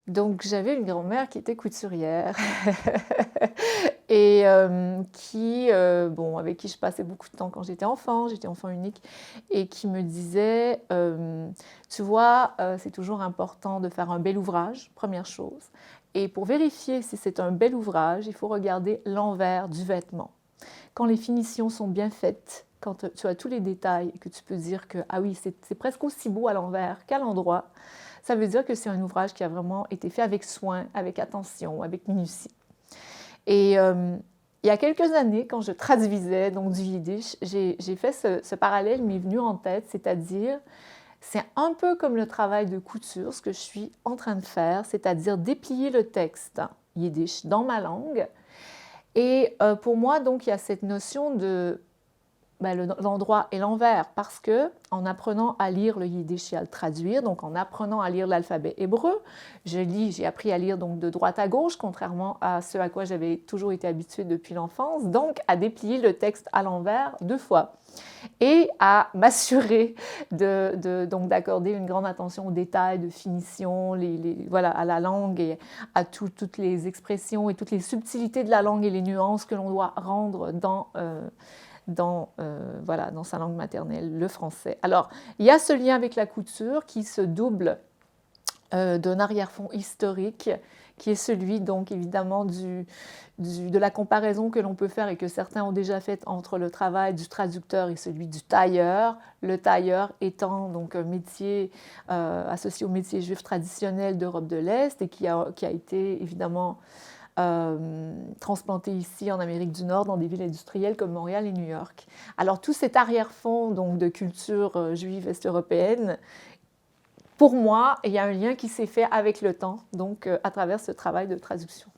Donc j'avais une grand-mère qui était couturière et bon, avec qui je passais beaucoup de temps quand j'étais enfant unique et qui me disait, «Tu vois, c'est toujours important de faire un bel ouvrage, première chose, et pour vérifier si c'est un bel ouvrage, il faut regarder l'envers du vêtement. Quand les finitions sont bien faites, quand tu as tous les détails et que tu peux dire que ah oui, c'est presque aussi beau à l'envers qu'à l'endroit, ça veut dire que c'est un ouvrage qui a vraiment été fait avec soin, avec attention, avec minutie. Et il y a quelques années, quand je traduisais donc du yiddish, j'ai fait ce parallèle m'est venu en tête, c'est-à-dire c'est un peu comme le travail de couture, ce que je suis en train de faire, c'est-à-dire déplier le texte yiddish dans ma langue. Et pour moi, donc, il y a cette notion de l'endroit et l'envers, parce que en apprenant à lire le yiddish et à le traduire, donc en apprenant à lire l'alphabet hébreu, j'ai appris à lire donc de droite à gauche, contrairement à ce à quoi j'avais toujours été habituée depuis l'enfance, donc à déplier le texte à l'envers 2 fois et à m'assurer donc d'accorder une grande attention aux détails, de finition, voilà, à la langue et à toutes les expressions et toutes les subtilités de la langue et les nuances que l'on doit rendre voilà, dans sa langue maternelle, le français. Alors, il y a ce lien avec la couture qui se double d'un arrière-fond historique, qui est celui, donc, évidemment, de la comparaison que l'on peut faire et que certains ont déjà faite entre le travail du traducteur et celui du tailleur. Le tailleur étant donc un métier associé au métier juif traditionnel d'Europe de l'Est et qui a été, évidemment, transplanté ici en Amérique du Nord dans des villes industrielles comme Montréal et New York. Alors tout cet arrière-fond donc de culture juive est-européenne, pour moi, il y a un lien qui s'est fait avec le temps, donc à travers ce travail de traduction.